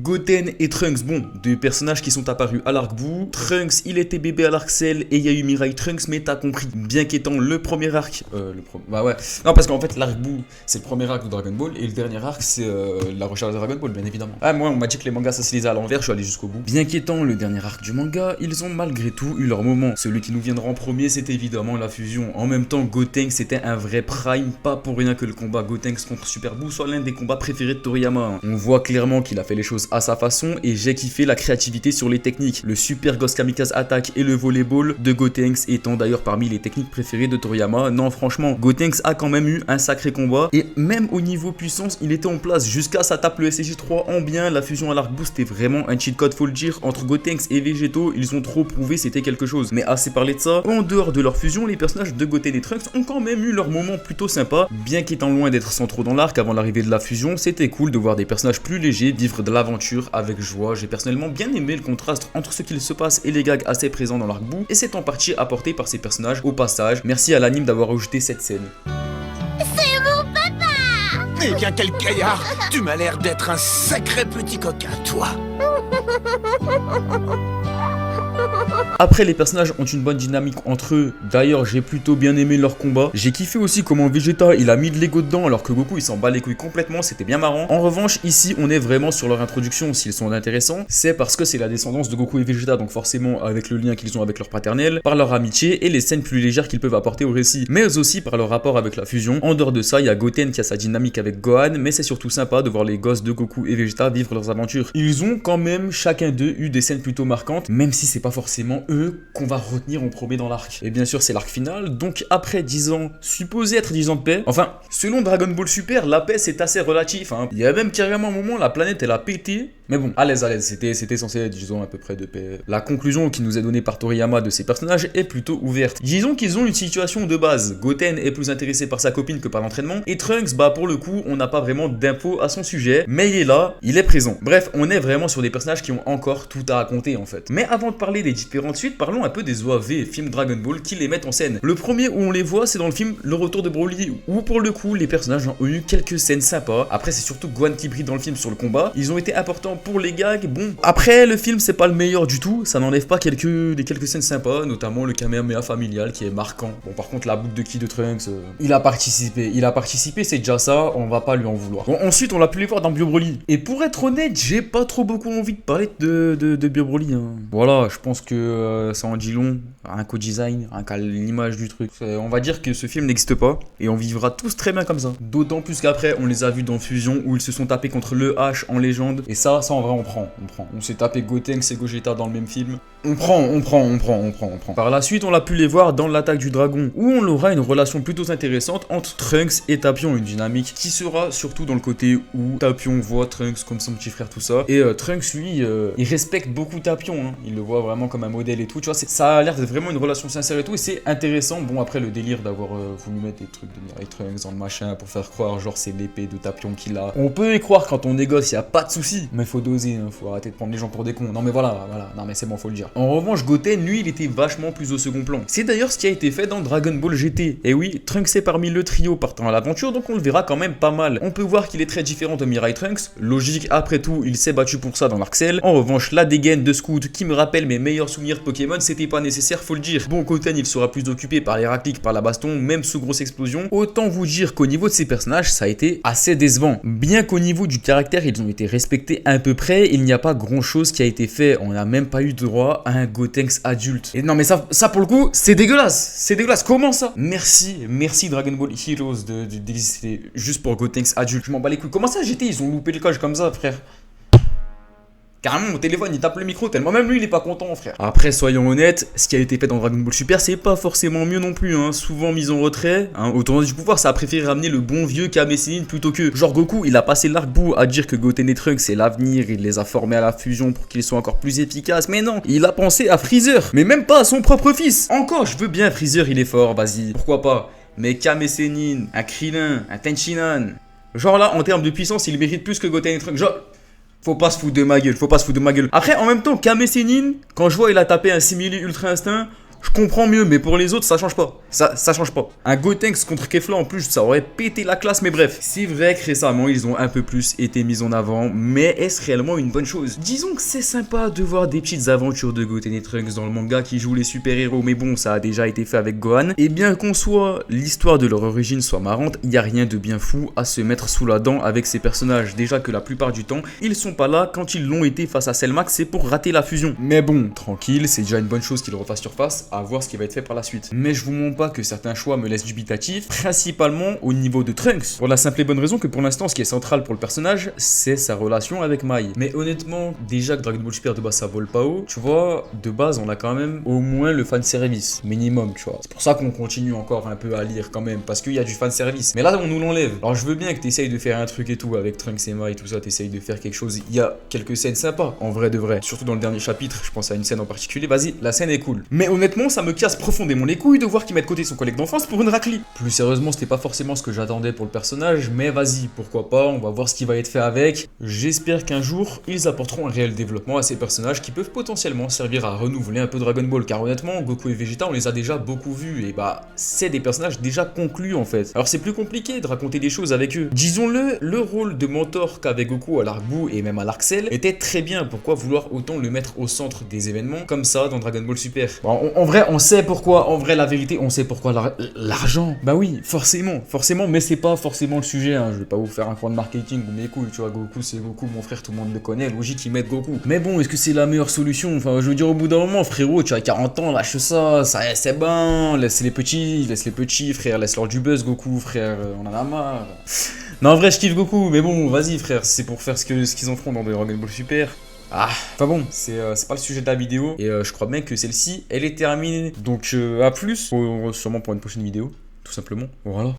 Goten et Trunks, bon, deux personnages qui sont apparus à l'arc-bout. Trunks, il était bébé à l'arc-cell et il y a eu Mirai Trunks, mais t'as compris, bien qu'étant le premier arc, bah ouais, non parce qu'en fait l'arc-bout c'est le premier arc de Dragon Ball et le dernier arc c'est la recherche de Dragon Ball, bien évidemment. Ah, moi on m'a dit que les mangas ça se lisait à l'envers, je suis allé jusqu'au bout. Bien qu'étant le dernier arc du manga, ils ont malgré tout eu leur moment. Celui qui nous viendra en premier, c'est évidemment la fusion. En même temps, Gotenks c'était un vrai prime, pas pour rien que le combat Gotenks contre Super Buu soit l'un des combats préférés de Toriyama. On voit clairement qu'il a fait les choses à sa façon et j'ai kiffé la créativité sur les techniques. Le Super Ghost Kamikaze Attack et le volleyball de Gotenks étant d'ailleurs parmi les techniques préférées de Toriyama. Non, franchement, Gotenks a quand même eu un sacré combat et même au niveau puissance, il était en place jusqu'à sa tape le SSJ3 en bien. La fusion à l'arc-bout c'était vraiment un cheat code, faut le dire. Entre Gotenks et Végétaux, ils ont trop prouvé c'était quelque chose. Mais assez parlé de ça, en dehors de leur fusion, les personnages de Goten et Trunks ont quand même eu leur moment plutôt sympa. Bien qu'étant loin d'être centraux dans l'arc avant l'arrivée de la fusion, c'était cool de voir des personnages plus légers vivre de l'aventure avec joie. J'ai personnellement bien aimé le contraste entre ce qu'il se passe et les gags assez présents dans l'arc-bout, et c'est en partie apporté par ces personnages. Au passage, merci à l'anime d'avoir ajouté cette scène. C'est mon papa! Eh bien, quel gaillard! Tu m'as l'air d'être un sacré petit coquin, toi! Après, les personnages ont une bonne dynamique entre eux. D'ailleurs, j'ai plutôt bien aimé leur combat. J'ai kiffé aussi comment Vegeta il a mis de l'ego dedans alors que Goku il s'en bat les couilles complètement. C'était bien marrant. En revanche, ici on est vraiment sur leur introduction. S'ils sont intéressants, c'est parce que c'est la descendance de Goku et Vegeta, donc forcément avec le lien qu'ils ont avec leur paternel, par leur amitié et les scènes plus légères qu'ils peuvent apporter au récit, mais aussi par leur rapport avec la fusion. En dehors de ça, il y a Goten qui a sa dynamique avec Gohan, mais c'est surtout sympa de voir les gosses de Goku et Vegeta vivre leurs aventures. Ils ont quand même chacun d'eux eu des scènes plutôt marquantes, même si c'est pas forcément eux qu'on va retenir en premier dans l'arc. Et bien sûr c'est l'arc final, donc après 10 ans, supposé être 10 ans de paix, enfin, selon Dragon Ball Super, la paix c'est assez relatif, hein. Il y a même carrément un moment, la planète elle a pété, mais bon, à l'aise, c'était censé être 10 ans à peu près de paix. La conclusion qui nous est donnée par Toriyama de ces personnages est plutôt ouverte. Disons qu'ils ont une situation de base, Goten est plus intéressé par sa copine que par l'entraînement, et Trunks, bah pour le coup, on n'a pas vraiment d'infos à son sujet, mais il est là, il est présent. Bref, on est vraiment sur des personnages qui ont encore tout à raconter en fait. Mais avant de parler des différentes suites, parlons un peu des OAV, films Dragon Ball qui les mettent en scène. Le premier où on les voit, c'est dans le film Le Retour de Broly, où pour le coup, les personnages ont eu quelques scènes sympas. Après, c'est surtout Gohan qui brille dans le film sur le combat. Ils ont été importants pour les gags. Bon, après, le film, c'est pas le meilleur du tout. Ça n'enlève pas quelques scènes sympas, notamment le Kamehameha familial qui est marquant. Bon, par contre, la boucle de ki de Trunks, il a participé, c'est déjà ça, on va pas lui en vouloir. Bon, ensuite, on l'a pu les voir dans Bio Broly. Et pour être honnête, j'ai pas trop beaucoup envie de parler de Bio Broly, hein. Voilà, je pense que ça en dit long, un co-design, l'image du truc. On va dire que ce film n'existe pas et on vivra tous très bien comme ça. D'autant plus qu'après, on les a vus dans Fusion où ils se sont tapés contre le H en légende. Et ça en vrai, on prend. On s'est tapé Gotenks et Gogeta dans le même film. On prend. Par la suite, on a pu les voir dans l'attaque du dragon où on aura une relation plutôt intéressante entre Trunks et Tapion, une dynamique qui sera surtout dans le côté où Tapion voit Trunks comme son petit frère, tout ça. Et Trunks, lui, il respecte beaucoup Tapion, hein. Il le voit vraiment comme un modèle et tout, tu vois, ça a l'air d'être vraiment une relation sincère et tout, et c'est intéressant. Bon, après le délire d'avoir voulu mettre des trucs de Mirai Trunks dans le machin pour faire croire genre c'est l'épée de Tapion qu'il a. On peut y croire quand on négocie, y a pas de souci, mais faut doser, hein, faut arrêter de prendre les gens pour des cons. Non mais voilà, non mais c'est bon, faut le dire. En revanche, Goten, lui, il était vachement plus au second plan. C'est d'ailleurs ce qui a été fait dans Dragon Ball GT. Et oui, Trunks est parmi le trio partant à l'aventure, donc on le verra quand même pas mal. On peut voir qu'il est très différent de Mirai Trunks, logique, après tout, il s'est battu pour ça dans l'arc Cell. En revanche, la dégaine de Scoot qui me rappelle mes meilleurs souvenirs de Pokémon, c'était pas nécessaire, faut le dire. Bon, Goten, il sera plus occupé par les racliques, par la baston, même sous grosse explosion. Autant vous dire qu'au niveau de ces personnages, ça a été assez décevant. Bien qu'au niveau du caractère, ils ont été respectés à peu près, il n'y a pas grand chose qui a été fait. On n'a même pas eu droit à un Gotenks adulte. Et non mais ça pour le coup, c'est dégueulasse. Comment ça? Merci Dragon Ball Heroes d'exister juste pour Gotenks adulte. Je m'en bats les couilles. Comment ça GT, ils ont loupé le coche comme ça, frère? Carrément, mon téléphone, il tape le micro tellement même lui, il est pas content, frère. Après, soyons honnêtes, ce qui a été fait dans Dragon Ball Super, c'est pas forcément mieux non plus, hein. Souvent mis en retrait, hein. Au tournoi du pouvoir, ça a préféré ramener le bon vieux Kame Sennin plutôt que genre Goku, il a passé l'arc-bout à dire que Goten et Trunks c'est l'avenir, il les a formés à la fusion pour qu'ils soient encore plus efficaces. Mais non, il a pensé à Freezer, mais même pas à son propre fils. Encore, je veux bien Freezer, il est fort, vas-y, pourquoi pas. Mais Kame Sennin, un Krillin, un Tenshinhan, genre là, en termes de puissance, il mérite plus que Goten et Trunks. Genre, faut pas se foutre de ma gueule, Après, en même temps, Kame Sennin, quand je vois il a tapé un simili ultra instinct, Je comprends mieux, mais pour les autres, ça change pas. Ça change pas. Un Gotenks contre Kefla en plus, ça aurait pété la classe, mais bref. C'est vrai que récemment, ils ont un peu plus été mis en avant, mais est-ce réellement une bonne chose? Disons que c'est sympa de voir des petites aventures de Goten et Trunks dans le manga qui jouent les super-héros, mais bon, ça a déjà été fait avec Gohan. Et bien qu'on soit, l'histoire de leur origine soit marrante, il n'y a rien de bien fou à se mettre sous la dent avec ces personnages. Déjà que la plupart du temps, ils sont pas là quand ils l'ont été face à Cellmax, c'est pour rater la fusion. Mais bon, tranquille, c'est déjà une bonne chose qu'ils refassent surface, à voir ce qui va être fait par la suite. Mais je vous montre pas que certains choix me laissent dubitatif, principalement au niveau de Trunks. Pour la simple et bonne raison que pour l'instant, ce qui est central pour le personnage, c'est sa relation avec Mai. Mais honnêtement, déjà que Dragon Ball Super de base ça vole pas haut, tu vois, de base on a quand même au moins le fanservice, minimum, tu vois. C'est pour ça qu'on continue encore un peu à lire quand même, parce qu'il y a du fanservice. Mais là, on nous l'enlève. Alors je veux bien que t'essayes de faire un truc et tout, avec Trunks et Mai, tout ça, t'essayes de faire quelque chose. Il y a quelques scènes sympas, en vrai de vrai. Surtout dans le dernier chapitre, je pense à une scène en particulier, vas-y, la scène est cool. Mais honnêtement, ça me casse profondément les couilles de voir qu'il met de côté son collègue d'enfance pour une raclie. Plus sérieusement, c'était pas forcément ce que j'attendais pour le personnage, mais vas-y, pourquoi pas, on va voir ce qui va être fait avec. J'espère qu'un jour, ils apporteront un réel développement à ces personnages qui peuvent potentiellement servir à renouveler un peu Dragon Ball, car honnêtement, Goku et Vegeta, on les a déjà beaucoup vus, et bah, c'est des personnages déjà conclus en fait. Alors c'est plus compliqué de raconter des choses avec eux. Disons-le, le rôle de mentor qu'avait Goku à l'arc Buu et même à l'arc Cell était très bien. Pourquoi vouloir autant le mettre au centre des événements comme ça dans Dragon Ball Super? Bon, en vrai, on sait pourquoi. En vrai, la vérité, on sait pourquoi. L'argent. Bah oui, forcément, mais c'est pas forcément le sujet. Hein. Je vais pas vous faire un coin de marketing ou mes couilles. Tu vois, Goku, c'est Goku, mon frère, tout le monde le connaît. Logique qu'ils mettent Goku. Mais bon, est-ce que c'est la meilleure solution? Enfin, je veux dire, au bout d'un moment, frérot, tu as 40 ans, lâche ça c'est bon. Laisse les petits, frère. Laisse-leur du buzz, Goku, frère. On en a marre. Non, en vrai, je kiffe Goku, mais bon, vas-y, frère, c'est pour faire ce qu'ils en feront dans Dragon Ball Super. Ah, enfin bon, c'est pas le sujet de la vidéo, et je crois bien que celle-ci, elle est terminée. Donc, à plus, sûrement pour une prochaine vidéo, tout simplement. Voilà.